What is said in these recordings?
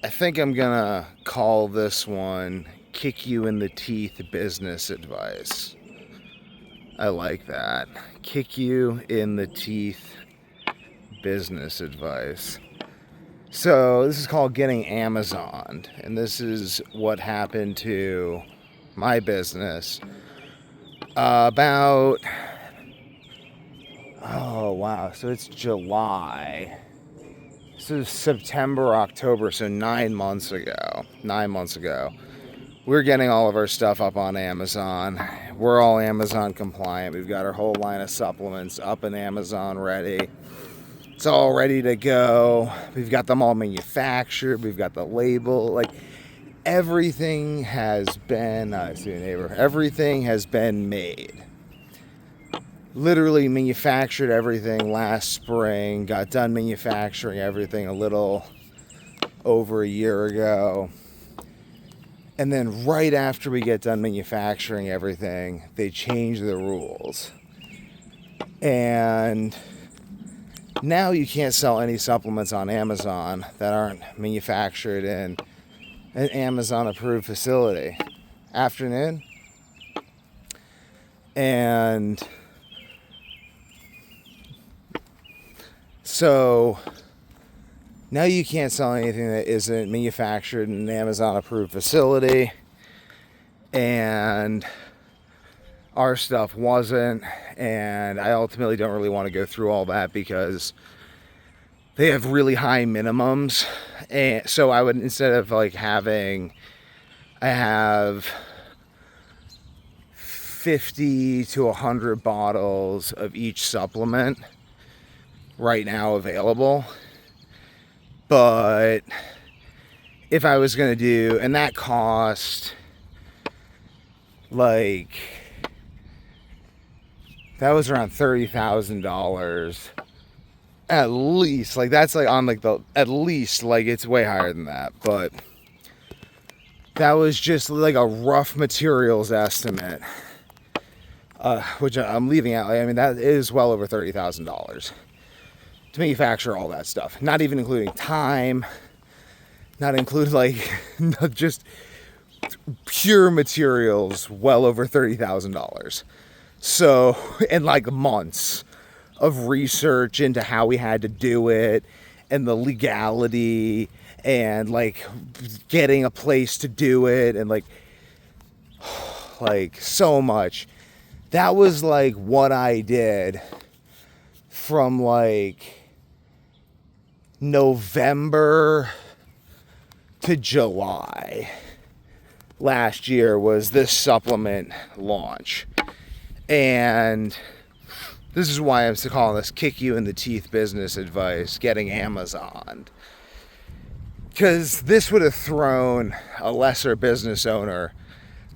I think I'm gonna call this one kick you in the teeth business advice. I like that. Kick you in the teeth business advice. So this is called getting Amazoned, and this is what happened to my business about, oh wow, so it's July. This is September, October, so 9 months ago. 9 months ago. We're getting all of our stuff up on Amazon. We're all Amazon compliant. We've got our whole line of supplements up in Amazon ready. It's all ready to go. We've got them all manufactured. We've got the label. Like, everything has been, I see a neighbor, everything has been made. Literally manufactured everything last spring. Got done manufacturing everything a little over a year ago. And then right after we get done manufacturing everything, they change the rules. And now you can't sell any supplements on Amazon that aren't manufactured in an Amazon approved facility. Afternoon. And so now you can't sell anything that isn't manufactured in an Amazon approved facility. And our stuff wasn't. And I ultimately don't really want to go through all that because they have really high minimums. And so I would, instead of like having, I have 50 to 100 bottles of each supplement right now available. But if I was going to do, and that cost like, that was around $30,000 at least. Like, that's like on like the, at least, like it's way higher than that. But that was just like a rough materials estimate, which I'm leaving out. I mean, that is well over $30,000 to manufacture all that stuff. Not even including time, not include like just pure materials, well over $30,000. So, and like months of research into how we had to do it and the legality and like getting a place to do it and like so much. That was like what I did from like November to July last year was this supplement launch. And this is why I'm calling this kick you in the teeth business advice, getting Amazon. Because this would have thrown a lesser business owner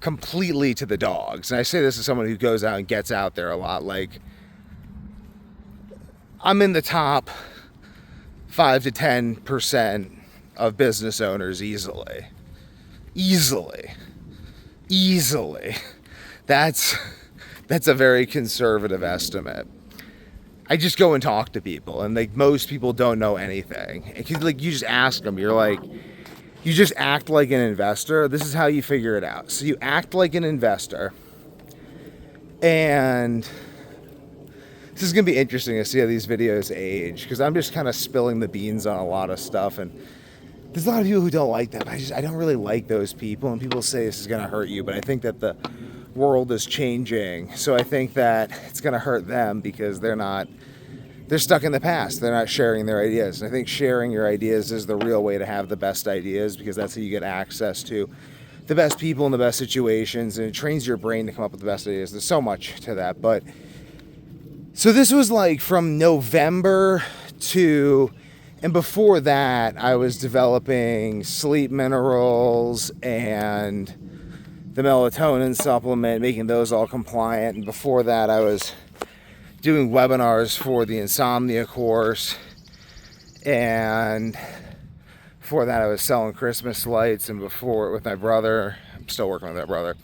completely to the dogs. And I say this as someone who goes out and gets out there a lot. Like, I'm in the top 5 to 10% of business owners easily. That's a very conservative estimate. I just go and talk to people, and like most people don't know anything. Like, you just ask them, you're like, you just act like an investor. This is how you figure it out. So you act like an investor, and this is gonna be interesting to see how these videos age, because I'm just kind of spilling the beans on a lot of stuff, and there's a lot of people who don't like that. But I don't really like those people, and people say this is gonna hurt you, but I think that the world is changing, so I think that it's going to hurt them because they're stuck in the past. They're not sharing their ideas, and I think sharing your ideas is the real way to have the best ideas, because that's how you get access to the best people in the best situations, and it trains your brain to come up with the best ideas. There's so much to that. But so this was like from November to, and before that I was developing sleep minerals and the melatonin supplement, making those all compliant. And before that, I was doing webinars for the insomnia course. And before that, I was selling Christmas lights. And before, with my brother, I'm still working with that brother.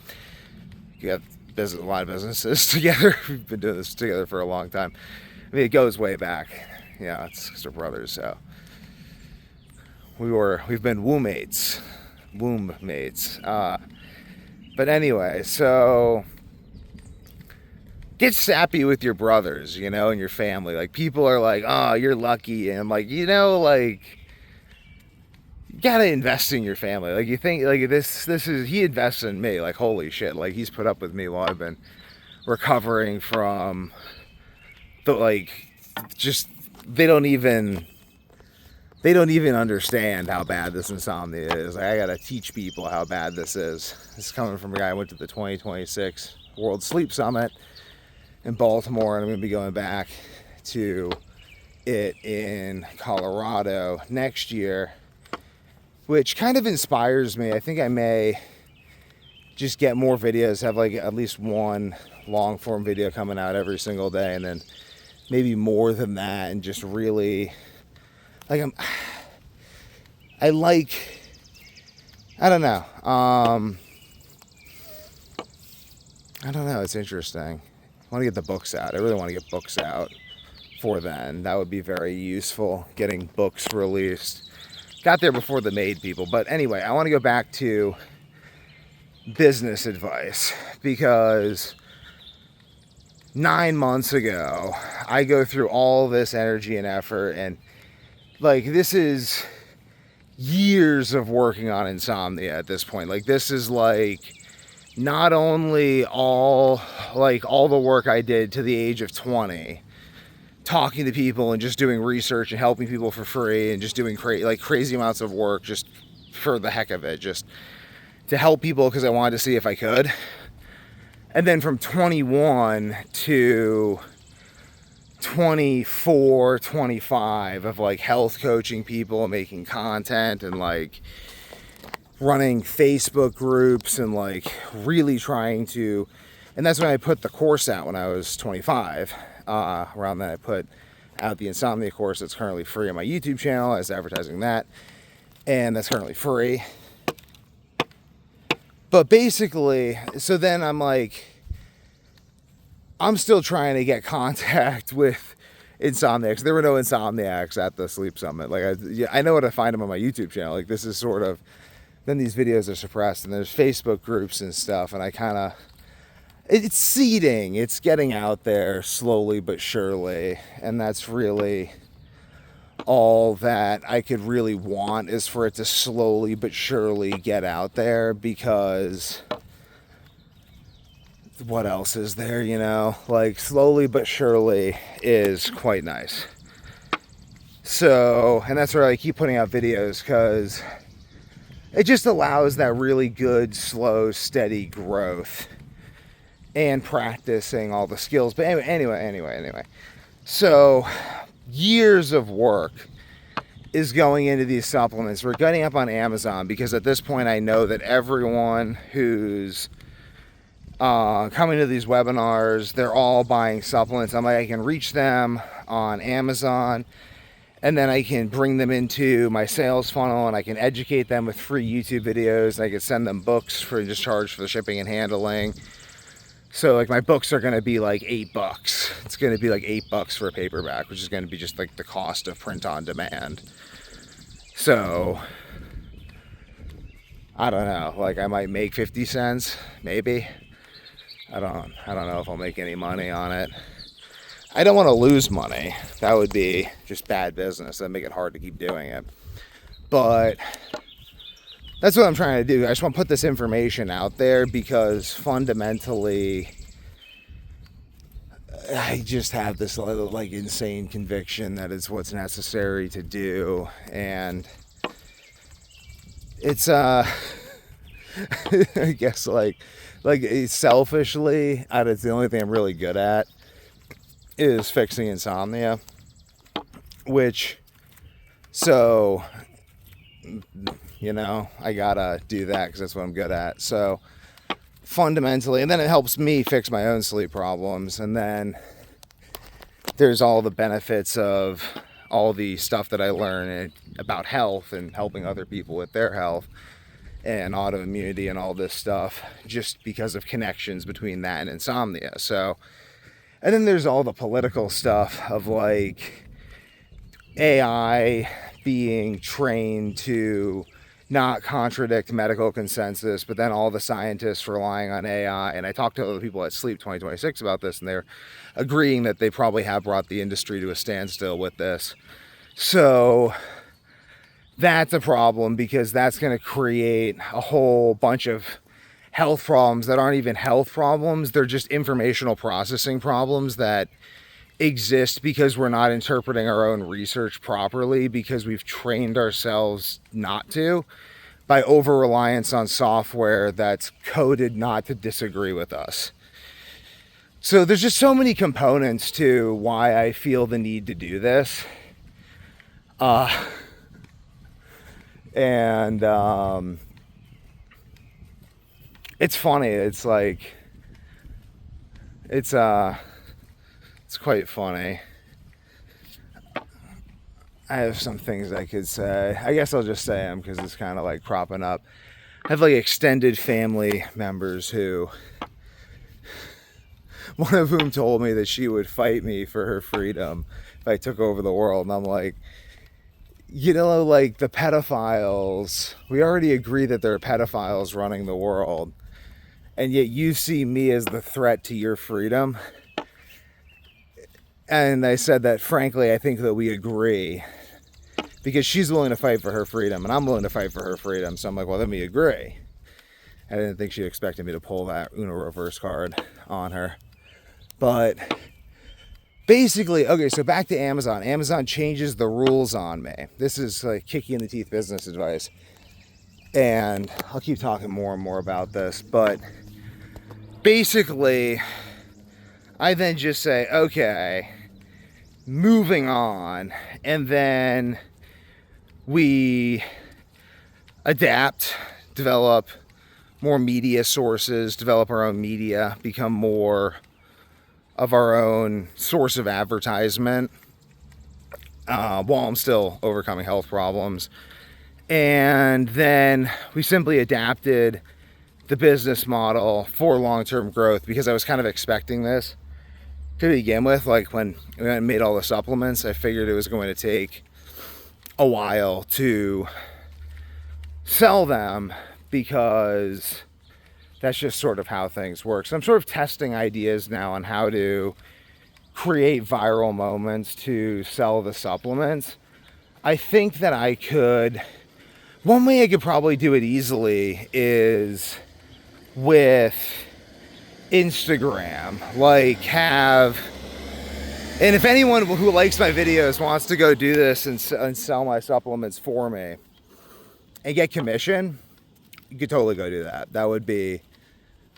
We have a lot of businesses together. We've been doing this together for a long time. I mean, it goes way back. Yeah, it's because we're brothers, so we've been womb mates. But anyway, so get sappy with your brothers, you know, and your family. Like, people are like, oh, you're lucky. And I'm like, you know, like, you gotta invest in your family. Like, you think, like, this is, he invests in me. Like, holy shit. Like, he's put up with me while I've been recovering from the, like, just, they don't even understand how bad this insomnia is. Like, I gotta teach people how bad this is. This is coming from a guy who went to the 2026 World Sleep Summit in Baltimore, and I'm gonna be going back to it in Colorado next year, which kind of inspires me. I think I may just get more videos, have like at least one long form video coming out every single day, and then maybe more than that, and just really, like, I don't know. I don't know. It's interesting. I want to get the books out. I really want to get books out for then. That would be very useful, getting books released. Got there before the made people. But anyway, I want to go back to business advice, because 9 months ago, I go through all this energy and effort, and like, this is years of working on insomnia at this point. Like, this is like not only all the work I did to the age of 20, talking to people and just doing research and helping people for free and just doing crazy amounts of work just for the heck of it, just to help people because I wanted to see if I could. And then from 21 to 24, 25 of like health coaching people and making content and like running Facebook groups and like really trying to, and that's when I put the course out when I was 25. Around then I put out the insomnia course that's currently free on my YouTube channel. I was advertising that, and that's currently free. But basically, so then I'm like, I'm still trying to get contact with insomniacs. There were no insomniacs at the Sleep Summit. Like, I know how to find them on my YouTube channel. Like, this is sort of, then these videos are suppressed, and there's Facebook groups and stuff, and I kind of, it's seeding. It's getting out there slowly but surely, and that's really all that I could really want, is for it to slowly but surely get out there, because what else is there, you know? Like, slowly but surely is quite nice. So, and that's where I keep putting out videos, because it just allows that really good, slow, steady growth and practicing all the skills. But anyway. So, years of work is going into these supplements. We're getting up on Amazon, because at this point I know that everyone who's coming to these webinars, they're all buying supplements. I'm like, I can reach them on Amazon, and then I can bring them into my sales funnel, and I can educate them with free YouTube videos. I can send them books for just charge for the shipping and handling. So like, my books are going to be like $8. It's going to be like $8 for a paperback, which is going to be just like the cost of print on demand. So I don't know, like, I might make 50 cents, maybe. I don't know if I'll make any money on it. I don't want to lose money. That would be just bad business. That'd make it hard to keep doing it. But that's what I'm trying to do. I just want to put this information out there, because fundamentally, I just have this like insane conviction that it's what's necessary to do. And it's I guess like selfishly, it's the only thing I'm really good at is fixing insomnia, which, so, you know, I gotta do that because that's what I'm good at. So fundamentally, and then it helps me fix my own sleep problems, and then there's all the benefits of all the stuff that I learn about health and helping other people with their health and autoimmunity and all this stuff, just because of connections between that and insomnia. So, and then there's all the political stuff of like AI being trained to not contradict medical consensus, but then all the scientists relying on AI. And I talked to other people at Sleep 2026 about this, and they're agreeing that they probably have brought the industry to a standstill with this. So that's a problem, because that's going to create a whole bunch of health problems that aren't even health problems. They're just informational processing problems that exist because we're not interpreting our own research properly, because we've trained ourselves not to, by over reliance on software that's coded not to disagree with us. So there's just so many components to why I feel the need to do this. And it's funny. It's like, it's quite funny. I have some things I could say. I guess I'll just say them because it's kind of like cropping up. I have like extended family members who, one of whom told me that she would fight me for her freedom if I took over the world. And I'm like, you know, like the pedophiles, we already agree that there are pedophiles running the world. And yet you see me as the threat to your freedom. And I said that, frankly, I think that we agree, because she's willing to fight for her freedom and I'm willing to fight for her freedom. So I'm like, well, then we agree. I didn't think she expected me to pull that Uno reverse card on her. But basically, okay, so back to Amazon. Amazon changes the rules on me. This is like kick you in the teeth business advice. And I'll keep talking more and more about this. But basically, I then just say, okay, moving on. And then we adapt, develop more media sources, develop our own media, become more of our own source of advertisement, while I'm still overcoming health problems. And then we simply adapted the business model for long-term growth, because I was kind of expecting this to begin with. Like when I made all the supplements, I figured it was going to take a while to sell them, because that's just sort of how things work. So I'm sort of testing ideas now on how to create viral moments to sell the supplements. I think that I could, one way I could probably do it easily is with Instagram. Like and if anyone who likes my videos wants to go do this and sell my supplements for me and get commission, you could totally go do that. That would be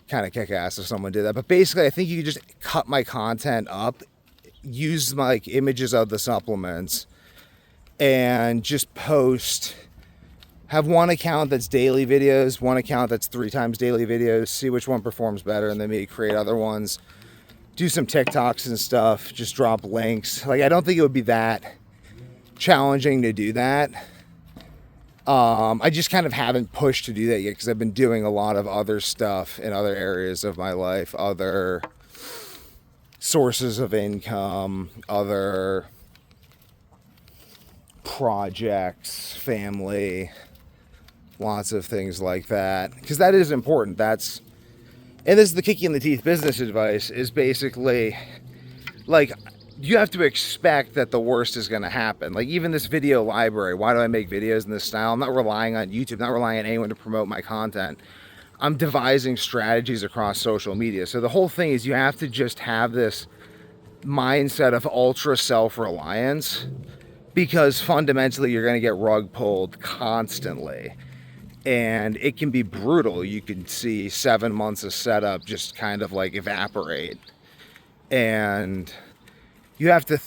kind of kick-ass if someone did that. But basically, I think you could just cut my content up, use my images of the supplements, and just post, have one account that's daily videos, one account that's 3 times daily videos, see which one performs better, and then maybe create other ones, do some TikToks and stuff, just drop links. Like, I don't think it would be that challenging to do that. I just kind of haven't pushed to do that yet, because I've been doing a lot of other stuff in other areas of my life, other sources of income, other projects, family, lots of things like that, because that is important. And this is the kick you in the teeth business advice, is basically like, you have to expect that the worst is going to happen. Like, even this video library, why do I make videos in this style? I'm not relying on YouTube, not relying on anyone to promote my content. I'm devising strategies across social media. So the whole thing is, you have to just have this mindset of ultra self-reliance, because fundamentally you're going to get rug pulled constantly. And it can be brutal. You can see 7 months of setup just kind of like evaporate. And you have to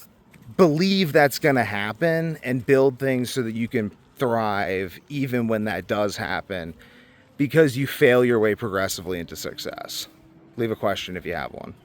believe that's going to happen and build things so that you can thrive even when that does happen, because you fail your way progressively into success. Leave a question if you have one.